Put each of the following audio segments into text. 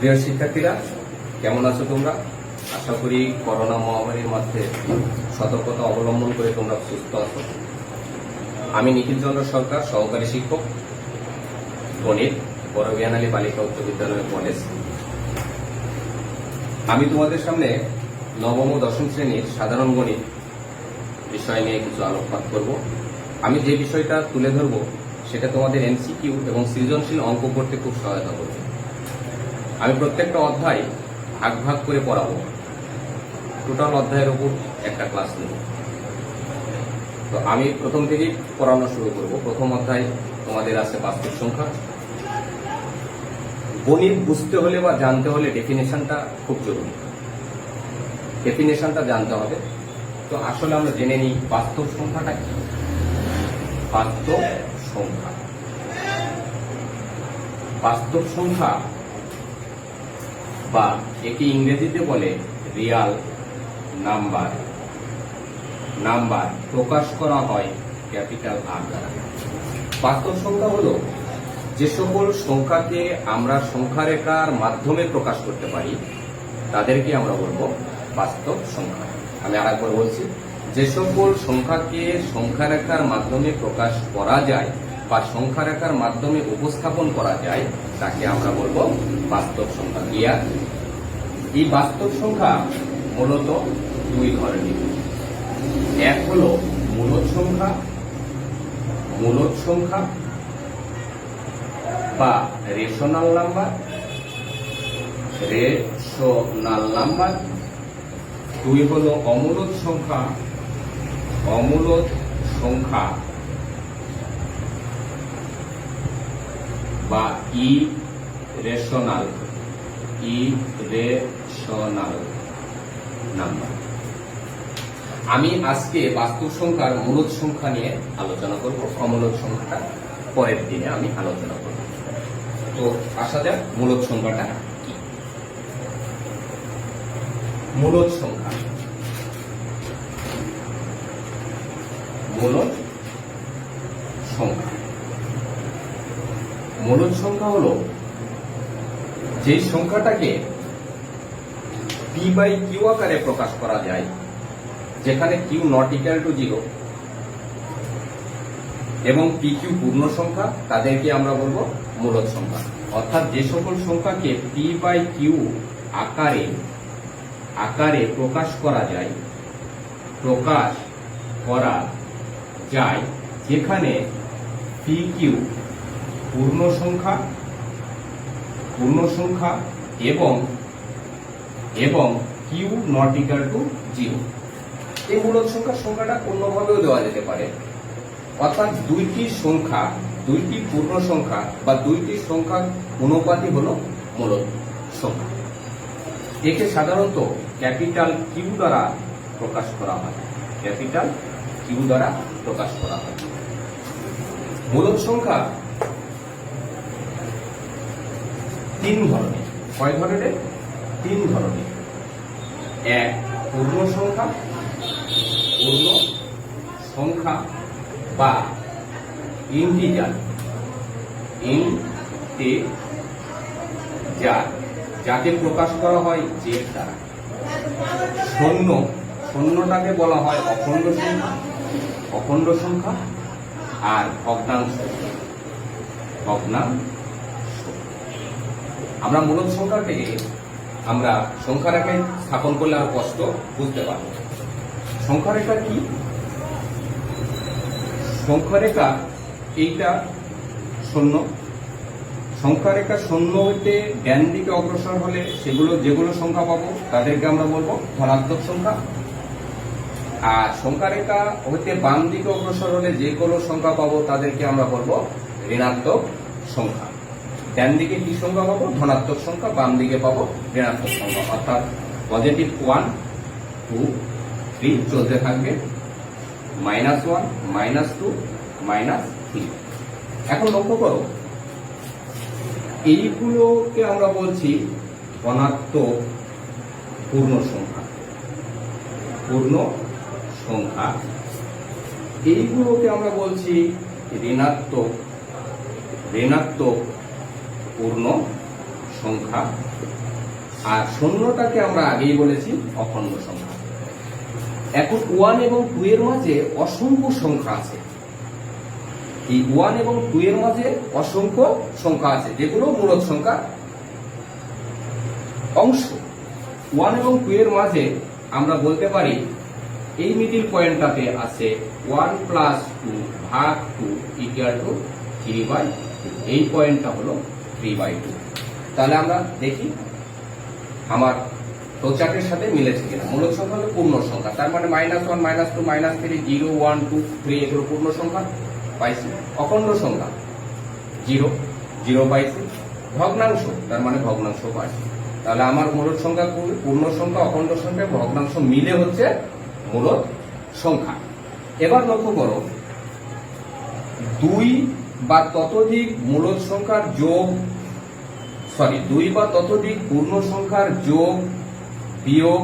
প্রিয় শিক্ষার্থীরা, কেমন আছো তোমরা? আশা করি করোনা মহামারীর মধ্যে সতর্কতা অবলম্বন করে তোমরা সুস্থ আছো। আমি নিখিল চন্দ্র সরকার, সহকারী শিক্ষক, গণিত, বড় জ্ঞানালী বালিকা উচ্চ বিদ্যালয় কলেজ। আমি তোমাদের সামনে নবম ও দশম শ্রেণীর সাধারণ গণিত বিষয় নিয়ে কিছু আলোকপাত করব। আমি যে বিষয়টা তুলে ধরব সেটা তোমাদের এমসিকিউ এবং সৃজনশীল অঙ্ক করতে খুব সহায়তা করবে। আমি প্রত্যেকটা অধ্যায় ভাগ ভাগ করে পড়াবো। টোটাল অধ্যায়ের উপর একটা ক্লাস নেব। তো আমি প্রথম থেকেই পড়ানো শুরু করব। প্রথম অধ্যায় তোমাদের আছে বাস্তব সংখ্যা। গণিত বুঝতে হলে বা জানতে হলে ডেফিনেশনটা খুব জরুরি। ডেফিনেশনটা জানতে হবে। তো আসলে আমরা জেনে নিই বাস্তব সংখ্যাটা কি। বাস্তব সংখ্যা, বাস্তব সংখ্যা বা একে ইংরেজিতে বলে রিয়াল নাম্বার। নাম্বার প্রকাশ করা হয় ক্যাপিটাল আর দ্বারা। বাস্তব সংখ্যা হলো যে সকল সংখ্যাকে আমরা সংখ্যারেখার মাধ্যমে প্রকাশ করতে পারি তাদেরকে আমরা বলবো বাস্তব সংখ্যা। আমি আরেকবার বলছি, যে সকল সংখ্যাকে সংখ্যারেখার মাধ্যমে প্রকাশ করা যায় বা সংখ্যারেখার মাধ্যমে উপস্থাপন করা যায় তাকে আমরা বলবো বাস্তব সংখ্যা। ক্লিয়ার? এই বাস্তব সংখ্যা মূলত দুই ধরনের। এক হলো মূলদ সংখ্যা, মূলদ সংখ্যা বা রেশনাল নাম্বার, রেশনাল নাম্বার। দুই হলো অমূলদ সংখ্যা, অমূলদ সংখ্যা বা ইরেশনাল, ইরেশনাল নাম্বার। আমি আজকে বাস্তব সংখ্যার মূলদ সংখ্যা নিয়ে আলোচনা করব, অমূলদ সংখ্যাটা পরের দিনে আমি আলোচনা করব। তো আসা যাক মূলদ সংখ্যাটা কি। মূলদ সংখ্যা, মূলদ সংখ্যা, মূলদ সংখ্যা হলো যে সংখ্যাটাকে পি বাই কিউ আকারে প্রকাশ করা যায়, যেখানে কিউ নট ইকুয়াল টু 0 এবং পি কিউ পূর্ণ সংখ্যা, তাদেরকে আমরা বলবো মূলদ সংখ্যা। অর্থাৎ যে সকল সংখ্যাকে পি বাই কিউ আকারে প্রকাশ করা যায়, প্রকাশ করা যায়, যেখানে পি কিউ পূর্ণ সংখ্যা, পূর্ণ সংখ্যা এবং কিউ নট ইকুয়াল টু 0। এই মূলদ সংখ্যার সংখ্যাটা অন্যভাবেও দেওয়া যেতে পারে। অর্থাৎ দুইটি সংখ্যা, দুইটি পূর্ণ সংখ্যা বা দুইটি সংখ্যার অনুপাতই হল মূলদ সংখ্যা। একে সাধারণত ক্যাপিটাল কিউ দ্বারা প্রকাশ করা হয়, ক্যাপিটাল কিউ দ্বারা প্রকাশ করা হয়। মূলদ সংখ্যা তিন ধরনের। কয় ধরনের? তিন ধরনের। এক, পূর্ণ সংখ্যা, পূর্ণ সংখ্যা বা ইন্টিজার, ইন্টিজার, যাকে প্রকাশ করা হয় জেড দ্বারা। শূন্য, শূন্যটাকে বলা হয় অখণ্ড সংখ্যা, অখণ্ড সংখ্যা। আর ভগ্নাংশ, ভগ্নাংশ। আমরা মূলদ সংখ্যাটিকে আমরা সংখ্যারেখায় স্থাপন করলে আর কষ্ট বুঝতে পারব। সংখ্যারেখা কি? সংখ্যারেখা এইটা শূন্য। সংখ্যারেখা শূন্য হইতে ডান দিকে অগ্রসর হলে যেগুলো সংখ্যা পাবো তাদেরকে আমরা বলবো ধনাত্মক সংখ্যা। আর সংখ্যারেখা হইতে বাম দিকে অগ্রসর হলে যেগুলো সংখ্যা পাবো তাদেরকে আমরা বলবো ঋণাত্মক সংখ্যা। ডান দিকে কি সংখ্যা পাবো? ধনাত্মক সংখ্যা। বাম দিকে পাবো ঋণাত্মক সংখ্যা। অর্থাৎ পজিটিভ 1, 2, 3 চলতে থাকবে, -1, -2, -3। এখন লক্ষ্য করো, এইগুলোকে আমরা বলছি ধনাত্মক পূর্ণ সংখ্যা, পূর্ণ সংখ্যা। এইগুলোকে আমরা বলছি ঋণাত্মক, ঋণাত্মক পূর্ণ সংখ্যা, আর শূন্যটাকে আমরা আগেই বলেছি অখণ্ড সংখ্যা। এখন 1 এবং 2 এর মাঝে অসংখ্য সংখ্যা আছে। এই 1 এবং 2 এর মাঝে অসংখ্য সংখ্যা আছে, যেগুলো মূলদ সংখ্যা অংশ। 1 এবং 2 এর মাঝে আমরা বলতে পারি এই মিডিল পয়েন্টটাতে আছে 1 প্লাস 2 ভাগ 2 ইকুয়াল টু 3/2। এই পয়েন্টটা হলো 3/2। তাহলে আমরা দেখি আমার ফ্লোচার্টের সাথে মিলেছে কিনা। মূলদ সংখ্যা হলো পূর্ণ সংখ্যা, তার মানে -1 -2 -3 0 1 2 3 এগুলো পূর্ণ সংখ্যা পাইছি। অখণ্ড সংখ্যা 0 0 পাইছি। ভগ্নাংশ, তার মানে ভগ্নাংশ পাইছি। তাহলে আমার মূলদ সংখ্যা পূর্ণ সংখ্যা, অখণ্ড সংখ্যা, ভগ্নাংশ মিলে হচ্ছে মূলদ সংখ্যা। এবার লক্ষ্য করো, 2 বা ততোধিক মূলদ সংখ্যার যোগ, 2 বা ততোধিক পূর্ণ সংখ্যার যোগ বিয়োগ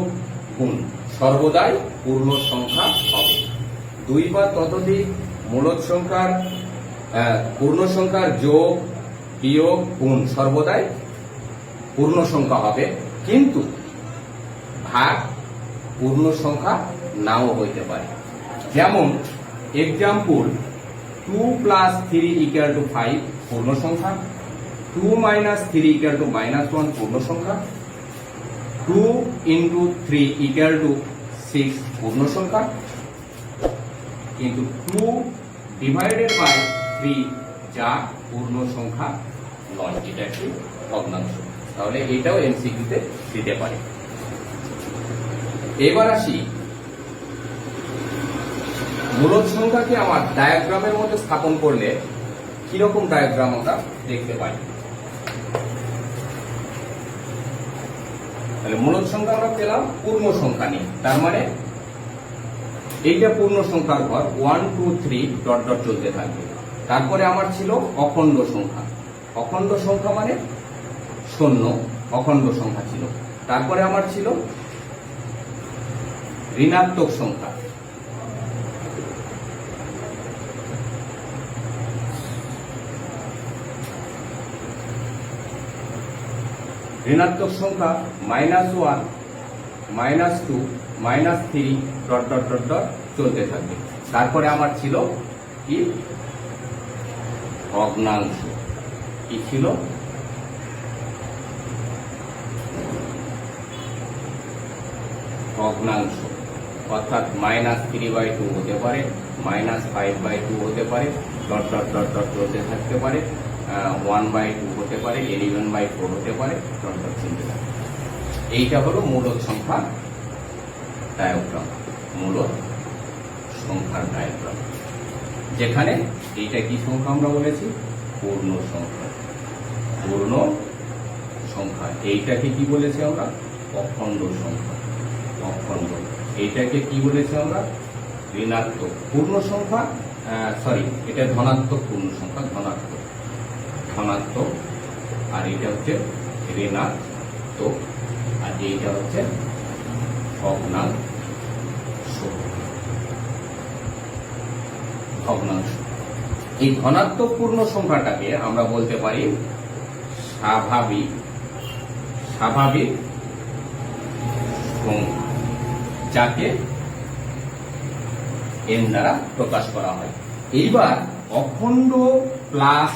গুণ সর্বদাই পূর্ণ সংখ্যা হবে। 2 বা ততোধিক মূলদ সংখ্যার পূর্ণ সংখ্যার যোগ বিয়োগ গুণ সর্বদাই পূর্ণ সংখ্যা হবে, কিন্তু ভাগ পূর্ণ সংখ্যা নাও হইতে পারে। যেমন এক্সাম্পল 2 প্লাস 3 ইকুয়াল টু 5 পূর্ণ সংখ্যা, 2 মাইনাস 3 ইকুয়াল টু -1 পূর্ণ সংখ্যা, 2 ইন্টু 3 ইকুয়াল টু 6 পূর্ণ সংখ্যা, কিন্তু 2 ডিভাইডেড বাই 3 যা পূর্ণ সংখ্যা নয়, এটা একটি ভগ্নাংশ। তাহলে এটাও এমসিকিউতে দিতে পারে। এবার আসি, মূলদ সংখ্যাকে আমার ডায়াগ্রামের মধ্যে স্থাপন করলে কিরকম ডায়াগ্রাম আমরা দেখতে পাই। তাহলে মূলদ সংখ্যা আমরা পেলাম পূর্ণ সংখ্যা নিয়ে, তার মানে এইটা পূর্ণ সংখ্যার ঘর 1 2 3 ডট ডট চলতে থাকবে। তারপরে আমার ছিল অখণ্ড সংখ্যা, অখণ্ড সংখ্যা মানে শূন্য, অখণ্ড সংখ্যা ছিল। তারপরে আমার ছিল ঋণাত্মক সংখ্যা, ঋণাত্মক সংখ্যা -1 -2 -3 ডট ডট ডট ডট চলতে থাকবে। তারপরে আমার ছিল কি ভগ্নাংশ, কি ছিল ভগ্নাংশ, অর্থাৎ -3/2 হতে পারে, -5/2 হতে পারে, ডট ডট ডট ডট চলতে থাকতে পারে, 1/2 হতে পারে, 11/4 হতে পারে, ডট ডট চলতে থাকে। এইটা হলো মূলদ সংখ্যার ডায়াগ্রাম, মূলদ সংখ্যার ডায়াগ্রাম, যেখানে এইটা কি সংখ্যা আমরা বলেছি পূর্ণ সংখ্যা, পূর্ণ সংখ্যা। এইটাকে কি বলেছি আমরা অখণ্ড সংখ্যা, অখণ্ড। এইটাকে কি বলেছি আমরা ঋণাত্মক পূর্ণ সংখ্যা, এটা ধনাত্মক পূর্ণ সংখ্যা, ধনাত্মক, ধনাত্মক। আর এটা হচ্ছে ঋণাত্মক, আর এইটা হচ্ছে ভগ্নাংশ, ভগ্নাংশ। এই ধনাত্মক পূর্ণ সংখ্যাটাকে আমরা বলতে পারি স্বাভাবিক, স্বাভাবিক সংখ্যা, যাকে n দ্বারা প্রকাশ করা হয়। এইবার অখণ্ড প্লাস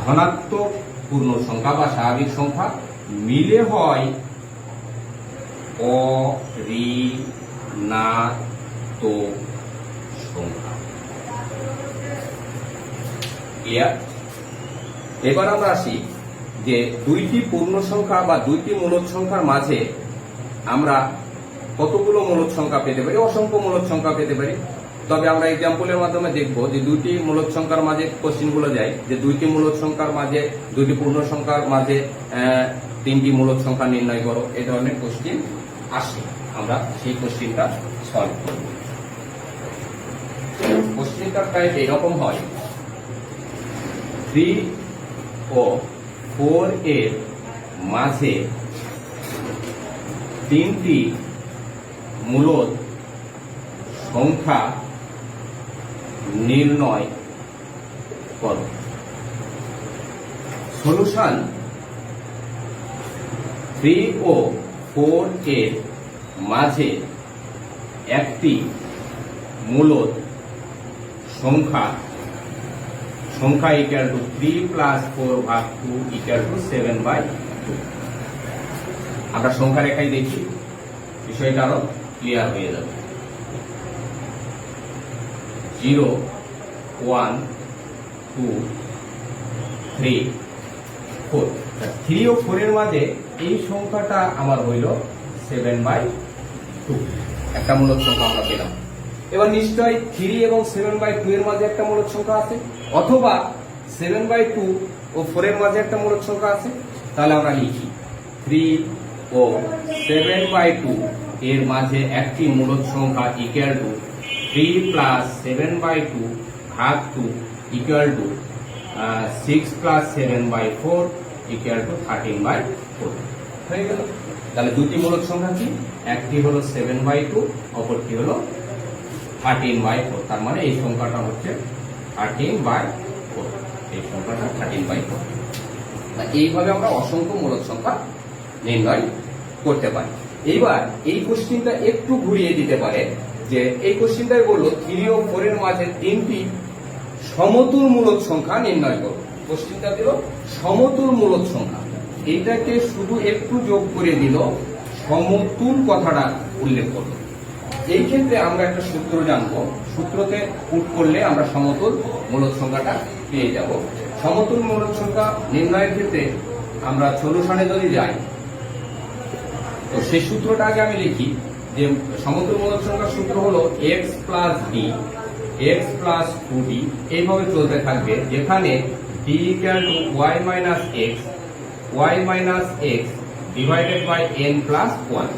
ধনাত্মক পূর্ণ সংখ্যা বা স্বাভাবিক সংখ্যা মিলে হয় অঋণাত্মক সংখ্যা। ক্লিয়ার? এবার আমরা আসি যে দুইটি পূর্ণ সংখ্যা বা দুইটি মূলদ সংখ্যার মাঝে আমরা কতগুলো মূলদ সংখ্যা পেতে পারি, অসংখ্য মূলদ সংখ্যা পেতে পারি। তবে আমরা এক্সাম্পলের মাধ্যমে দেখব যে দুইটি মূলদ সংখ্যার মাঝে কোশ্চিন গুলো যায়, যে দুইটি মূলদ সংখ্যার মাঝে, দুইটি পূর্ণ সংখ্যার মাঝে 3টি মূলদ সংখ্যা নির্ণয় করো, এই ধরনের কোশ্চিন আসে। আমরা সেই কোশ্চিনটা সলভ করব। কোশ্চিনটা প্রায় এরকম হয়, 3 ও 4 এর মাঝে 3টি মূলদ সংখ্যা নির্ণয় করো। সলিউশন 3 ও 4 এর মাঝে একটি মূলদ সংখ্যা ইকুয়াল টু 3 প্লাস 4 ভাগ 2 ইকুয়াল টু 7/2। আমরা সংখ্যা রেখায় দেখি, বিষয়টা আরো ক্লিয়ার হয়ে যাবে। 0 1 2 3 4, 3 ও 4 এর মাঝে এই সংখ্যাটা আমার হইল 7/2, একটা মূলদ সংখ্যা আমরা পেলাম। এবার নিশ্চয় 3 এবং 7/2 এর মাঝে একটা মূলদ সংখ্যা আছে, অথবা 7/2 ও 4 এর মাঝে একটা মূলদ সংখ্যা আছে। তাহলে আমরা লিখি 3 ও 7/2 এর মাঝে একটি মূলদ সংখ্যা ইকুয়াল টু 3 প্লাস 7/2 ভাগ 2 equal to 6 plus 7/4 equal to 13/4 হয়ে গেল। তাহলে দুটি মূলদ সংখ্যা কি, একটি হলো 7/2, অপরটি হলো 13/4। তার মানে এই সংখ্যাটা হচ্ছে 13/4, এই সংখ্যাটা 13/4। এইভাবে আমরা অসংখ্য মূলদ সংখ্যা নির্ণয় করতে পারি। এইবার এই কোশ্চিনটা একটু ঘুরিয়ে দিতে পারে, যে এই কোশ্চিনটাই বললো 3 ও 4 এর মাঝে তিনটি সমতুল মূলদ সংখ্যা নির্ণয় করো। কোশ্চিনটা দিল সমতুল মূলদ সংখ্যা, এইটাকে শুধু একটু যোগ করে দিল, সমতুল কথাটা উল্লেখ করলো। এই ক্ষেত্রে আমরা একটা সূত্র জানবো, সূত্রতে পুট করলে আমরা সমতুল মূলদ সংখ্যাটা পেয়ে যাব। সমতুল মূলদ সংখ্যা নির্ণয়ের ক্ষেত্রে আমরা সলিউশনে যদি যাই, তো সেই সূত্রটা আগে আমি লিখি, যে সমতুল মূলদ সংখ্যার সূত্র হলো x plus d, x plus 2d, এইভাবে চলতে থাকবে, যেখানে d equal to y minus x divided by n plus 1।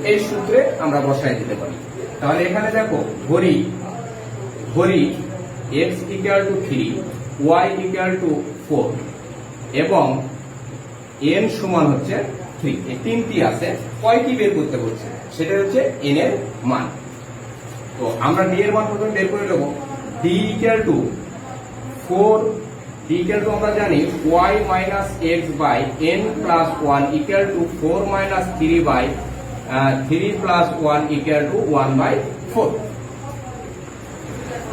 এই সূত্রে আমরা বসাই দিতে পারি। তাহলে এখানে দেখো ধরি x equal to 3, y equal to 4 এবং n সমান হচ্ছে 3, এই তিনটি আছে। কয়টি বের করতে হচ্ছে, সেটা হচ্ছে n এর মান। তো আমরা d এর মান প্রথমে বের করে নেব। d equal to 4, d equal to আমরা জানি y minus x by n plus 1 equal to 4 minus 3 by 3 plus 1 equal to 1/4।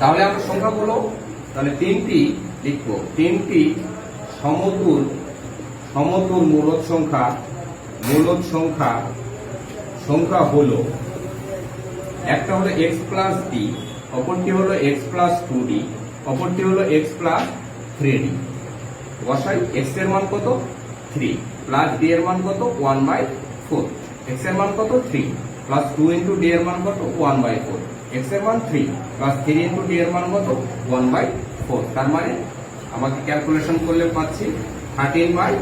তাহলে আমরা সংখ্যাগুলো তাহলে তিনটি লিখবো, তিনটি সমতুল মূলদ সংখ্যা হলো, একটা হলো x প্লাস d, অপরটি হলো x প্লাস 2d, অপরটি হলো x প্লাস 3d। বসাই, x এর মান কত 3, প্লাস d এর মান কত 1/4, x এর মান কত 3, প্লাস 2 ইন্টু d এর মান কত 1/4, x এর মান 3, প্লাস 3 ইন্টু d এর মান কত 1/4। তার মানে আমাকে ক্যালকুলেশন করলে পাচ্ছি 13/4,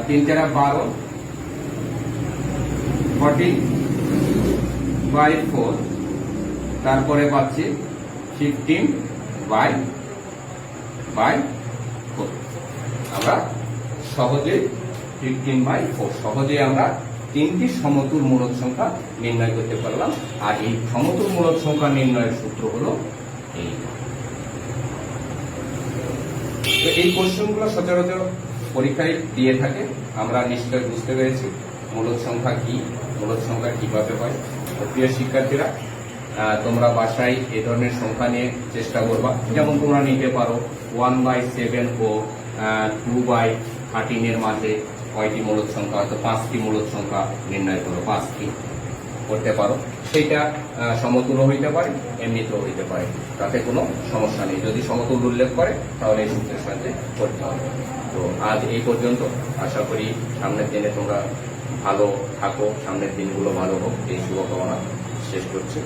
3 4 12, 14/4, তারপরে পাচ্ছি 15/4। আমরা সহজেই 15/4 সহজেই আমরা তিনটি সমতুল মূলদ সংখ্যা নির্ণয় করতে পারলাম। আর এই সমতুল মূলদ সংখ্যা নির্ণয়ের সূত্র হলো এই। তো এই কোশ্চেনগুলো সচরাচর পরীক্ষায় দিয়ে থাকে, আমরা নিশ্চয় বুঝতে পেরেছি মূলদ সংখ্যা কি, মূলদ সংখ্যা কিভাবে হয়। প্রিয় শিক্ষার্থীরা, তোমরা বাসায় এই ধরনের সংখ্যা নিয়ে চেষ্টা করবা। যেমন তোমরা নিতে পারো 1/7 ও 2/13 এর মাঝে কয়টি মূলদ সংখ্যা, হয়তো 5টি মূলদ সংখ্যা নির্ণয় করো, 5টি করতে পারো। সেটা সমতুল হইতে পারে, এমনিতেও হইতে পারে, তাতে কোনো সমস্যা নেই। যদি সমতুল উল্লেখ করে তাহলে এই সূত্রের সাহায্যে করতে হবে। তো আজ এই পর্যন্ত। আশা করি সামনের দিনে তোমরা ভালো থাকো, সামনের দিনগুলো ভালো হোক, এই শুভকামনা শেষ করছি।